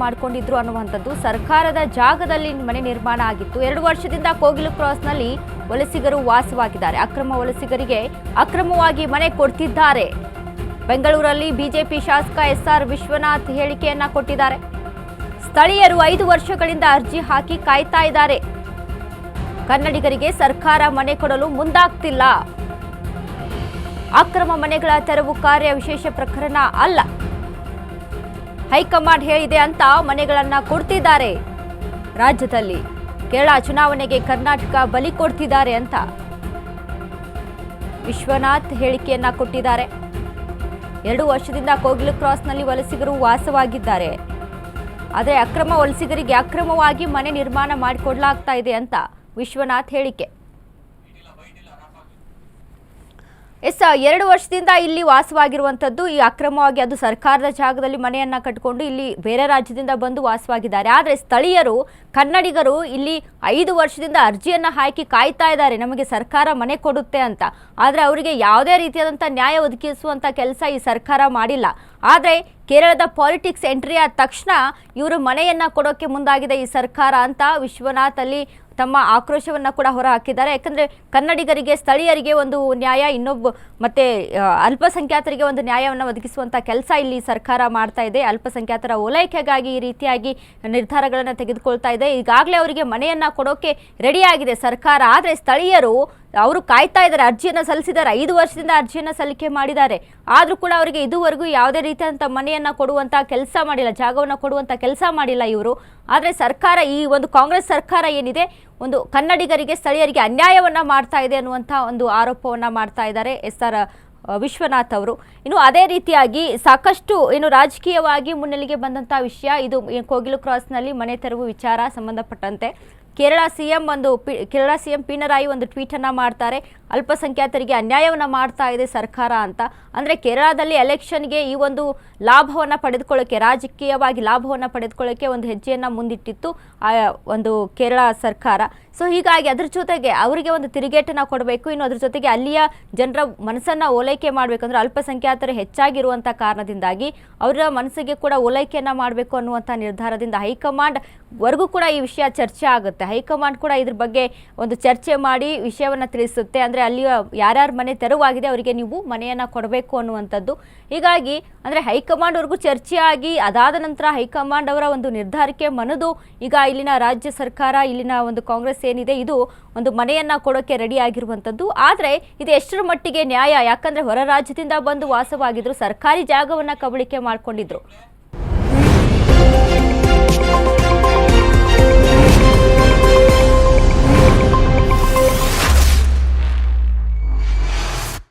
ಮಾಡಿಕೊಂಡಿದ್ರು ಅನ್ನುವಂಥದ್ದು. ಸರ್ಕಾರದ ಜಾಗದಲ್ಲಿ ಮನೆ ನಿರ್ಮಾಣ ಆಗಿತ್ತು. 2 ವರ್ಷದಿಂದ ಕೋಗಿಲು ಕ್ರಾಸ್ನಲ್ಲಿ ವಲಸಿಗರು ವಾಸವಾಗಿದ್ದಾರೆ. ಅಕ್ರಮ ವಲಸಿಗರಿಗೆ ಅಕ್ರಮವಾಗಿ ಮನೆ ಕೊಡ್ತಿದ್ದಾರೆ. ಬೆಂಗಳೂರಲ್ಲಿ ಬಿಜೆಪಿ ಶಾಸಕ ಎಸ್ಆರ್ ವಿಶ್ವನಾಥ್ ಹೇಳಿಕೆಯನ್ನ ಕೊಟ್ಟಿದ್ದಾರೆ. ಸ್ಥಳೀಯರು 5 ವರ್ಷಗಳಿಂದ ಅರ್ಜಿ ಹಾಕಿ ಕಾಯ್ತಾ ಇದ್ದಾರೆ. ಕನ್ನಡಿಗರಿಗೆ ಸರ್ಕಾರ ಮನೆ ಕೊಡಲು ಮುಂದಾಗ್ತಿಲ್ಲ. ಅಕ್ರಮ ಮನೆಗಳ ತೆರವು ಕಾರ್ಯ ವಿಶೇಷ ಪ್ರಕರಣ ಅಲ್ಲ. ಹೈಕಮಾಂಡ್ ಹೇಳಿದೆ ಅಂತ ಮನೆಗಳನ್ನ ಕೊಡ್ತಿದ್ದಾರೆ. ರಾಜ್ಯದಲ್ಲಿ ಕೇರಳ ಚುನಾವಣೆಗೆ ಕರ್ನಾಟಕ ಬಲಿ ಕೊಡ್ತಿದ್ದಾರೆ ಅಂತ ವಿಶ್ವನಾಥ್ ಹೇಳಿಕೆಯನ್ನ ಕೊಟ್ಟಿದ್ದಾರೆ. 2 ವರ್ಷದಿಂದ ಕೋಗಿಲು ಕ್ರಾಸ್ನಲ್ಲಿ ವಲಸಿಗರು ವಾಸವಾಗಿದ್ದಾರೆ. ಆದರೆ ಅಕ್ರಮ ವಲಸಿಗರಿಗೆ ಅಕ್ರಮವಾಗಿ ಮನೆ ನಿರ್ಮಾಣ ಮಾಡಿಕೊಡ್ಲಾಗ್ತಾ ಇದೆ ಅಂತ ವಿಶ್ವನಾಥ್ ಹೇಳಿಕೆ. 2 ವರ್ಷದಿಂದ ಇಲ್ಲಿ ವಾಸವಾಗಿರುವಂಥದ್ದು ಈ ಅಕ್ರಮವಾಗಿ ಅದು ಸರ್ಕಾರದ ಜಾಗದಲ್ಲಿ ಮನೆಯನ್ನ ಕಟ್ಟಿಕೊಂಡು ಇಲ್ಲಿ ಬೇರೆ ರಾಜ್ಯದಿಂದ ಬಂದು ವಾಸವಾಗಿದ್ದಾರೆ. ಆದರೆ ಸ್ಥಳೀಯರು ಕನ್ನಡಿಗರು ಇಲ್ಲಿ 5 ವರ್ಷದಿಂದ ಅರ್ಜಿಯನ್ನ ಹಾಕಿ ಕಾಯ್ತಾ ಇದ್ದಾರೆ, ನಮಗೆ ಸರ್ಕಾರ ಮನೆ ಕೊಡುತ್ತೆ ಅಂತ. ಆದರೆ ಅವರಿಗೆ ಯಾವುದೇ ರೀತಿಯಾದಂಥ ನ್ಯಾಯ ಒದಗಿಸುವಂಥ ಕೆಲಸ ಈ ಸರ್ಕಾರ ಮಾಡಿಲ್ಲ. ಆದರೆ ಕೇರಳದ ಪಾಲಿಟಿಕ್ಸ್ ಎಂಟ್ರಿ ಆದ ತಕ್ಷಣ ಇವರು ಮನೆಯನ್ನ ಕೊಡೋಕೆ ಮುಂದಾಗಿದೆ ಈ ಸರ್ಕಾರ ಅಂತ ವಿಶ್ವನಾಥ್ ಅಲ್ಲಿ ತಮ್ಮ ಆಕ್ರೋಶವನ್ನ ಕೂಡ ಹೊರ ಹಾಕಿದ್ದಾರೆ. ಯಾಕಂದ್ರೆ ಕನ್ನಡಿಗರಿಗೆ ಸ್ಥಳೀಯರಿಗೆ ಒಂದು ನ್ಯಾಯ, ಮತ್ತೆ ಅಲ್ಪಸಂಖ್ಯಾತರಿಗೆ ಒಂದು ನ್ಯಾಯವನ್ನು ಒದಗಿಸುವಂತ ಕೆಲಸ ಇಲ್ಲಿ ಸರ್ಕಾರ ಮಾಡ್ತಾ ಇದೆ. ಅಲ್ಪಸಂಖ್ಯಾತರ ಓಲೈಕೆಗಾಗಿ ಈ ರೀತಿಯಾಗಿ ನಿರ್ಧಾರಗಳನ್ನು ತೆಗೆದುಕೊಳ್ತಾ ಇದೆ. ಈಗಾಗಲೇ ಅವರಿಗೆ ಮನೆಯನ್ನ ಕೊಡೋಕೆ ರೆಡಿ ಆಗಿದೆ ಸರ್ಕಾರ. ಆದರೆ ಸ್ಥಳೀಯರು ಅವರು ಕಾಯ್ತಾ ಇದ್ದಾರೆ, ಅರ್ಜಿಯನ್ನು ಸಲ್ಲಿಸಿದ್ದಾರೆ. 5 ವರ್ಷದಿಂದ ಅರ್ಜಿಯನ್ನು ಸಲ್ಲಿಕೆ ಮಾಡಿದ್ದಾರೆ. ಆದರೂ ಕೂಡ ಅವರಿಗೆ ಇದುವರೆಗೂ ಯಾವುದೇ ರೀತಿಯಾದಂಥ ಮನೆಯನ್ನು ಕೊಡುವಂಥ ಕೆಲಸ ಮಾಡಿಲ್ಲ, ಜಾಗವನ್ನು ಕೊಡುವಂಥ ಕೆಲಸ ಮಾಡಿಲ್ಲ ಇವರು. ಆದರೆ ಸರ್ಕಾರ, ಈ ಒಂದು ಕಾಂಗ್ರೆಸ್ ಸರ್ಕಾರ ಏನಿದೆ, ಒಂದು ಕನ್ನಡಿಗರಿಗೆ ಸ್ಥಳೀಯರಿಗೆ ಅನ್ಯಾಯವನ್ನು ಮಾಡ್ತಾ ಇದೆ ಅನ್ನುವಂಥ ಒಂದು ಆರೋಪವನ್ನು ಮಾಡ್ತಾ ಇದ್ದಾರೆ ಎಸ್ಆರ್ ವಿಶ್ವನಾಥ್ ಅವರು. ಇನ್ನು ಅದೇ ರೀತಿಯಾಗಿ ಸಾಕಷ್ಟು ರಾಜಕೀಯವಾಗಿ ಮುನ್ನೆಲೆಗೆ ಬಂದಂಥ ವಿಷಯ ಇದು. ಕೋಗಿಲು ಕ್ರಾಸ್ನಲ್ಲಿ ಮನೆ ತೆರವು ವಿಚಾರ ಸಂಬಂಧಪಟ್ಟಂತೆ ಕೇರಳ ಸಿಎಂ ಪಿಣರಾಯಿ ಒಂದು ಟ್ವೀಟ್ ಅನ್ನ ಮಾಡ್ತಾರೆ. ಅಲ್ಪಸಂಖ್ಯಾತರಿಗೆ ಅನ್ಯಾಯವನ್ನು ಮಾಡ್ತಾ ಇದೆ ಸರ್ಕಾರ ಅಂತ. ಅಂದರೆ ಕೇರಳದಲ್ಲಿ ಎಲೆಕ್ಷನ್ಗೆ ಈ ಒಂದು ಲಾಭವನ್ನು ಪಡೆದುಕೊಳ್ಳೋಕೆ, ರಾಜಕೀಯವಾಗಿ ಲಾಭವನ್ನು ಪಡೆದುಕೊಳ್ಳೋಕೆ ಒಂದು ಹೆಜ್ಜೆಯನ್ನು ಮುಂದಿಟ್ಟಿತ್ತು ಒಂದು ಕೇರಳ ಸರ್ಕಾರ. ಸೊ ಹೀಗಾಗಿ ಅದ್ರ ಜೊತೆಗೆ ಅವರಿಗೆ ಒಂದು ತಿರುಗೇಟನ್ನು ಕೊಡಬೇಕು. ಇನ್ನು ಅದ್ರ ಜೊತೆಗೆ ಅಲ್ಲಿಯ ಜನರ ಮನಸ್ಸನ್ನು ಓಲೈಕೆ ಮಾಡಬೇಕಂದ್ರೆ ಅಲ್ಪಸಂಖ್ಯಾತರು ಹೆಚ್ಚಾಗಿರುವಂಥ ಕಾರಣದಿಂದಾಗಿ ಅವರ ಮನಸ್ಸಿಗೆ ಕೂಡ ಓಲೈಕೆಯನ್ನು ಮಾಡಬೇಕು ಅನ್ನುವಂಥ ನಿರ್ಧಾರದಿಂದ ಹೈಕಮಾಂಡ್ ವರೆಗೂ ಕೂಡ ಈ ವಿಷಯ ಚರ್ಚೆ ಆಗುತ್ತೆ. ಹೈಕಮಾಂಡ್ ಕೂಡ ಇದ್ರ ಬಗ್ಗೆ ಒಂದು ಚರ್ಚೆ ಮಾಡಿ ವಿಷಯವನ್ನು ತಿಳಿಸುತ್ತೆ. ಅಂದರೆ ಅಲ್ಲಿಯ ಯಾರ್ಯಾರ ಮನೆ ತೆರವಾಗಿದೆ ಅವರಿಗೆ ನೀವು ಮನೆಯನ್ನು ಕೊಡಬೇಕು ಅನ್ನುವಂಥದ್ದು. ಹೀಗಾಗಿ ಅಂದರೆ ಹೈಕಮಾಂಡ್ವರೆಗೂ ಚರ್ಚೆಯಾಗಿ ಅದಾದ ನಂತರ ಹೈಕಮಾಂಡ್ ಅವರ ಒಂದು ನಿರ್ಧಾರಕ್ಕೆ ಮನದು ಈಗ ಇಲ್ಲಿನ ರಾಜ್ಯ ಸರ್ಕಾರ, ಇಲ್ಲಿನ ಒಂದು ಕಾಂಗ್ರೆಸ್ ಏನಿದೆ ಇದು ಒಂದು ಮನೆಯನ್ನ ಕೊಡೋಕೆ ರೆಡಿ ಆಗಿರುವಂಥದ್ದು. ಆದರೆ ಇದು ಎಷ್ಟರ ಮಟ್ಟಿಗೆ ನ್ಯಾಯ? ಯಾಕಂದ್ರೆ ಹೊರ ರಾಜ್ಯದಿಂದ ಬಂದು ವಾಸವಾಗಿದ್ರು, ಸರ್ಕಾರಿ ಜಾಗವನ್ನ ಕಬಳಿಕೆ ಮಾಡ್ಕೊಂಡಿದ್ರು.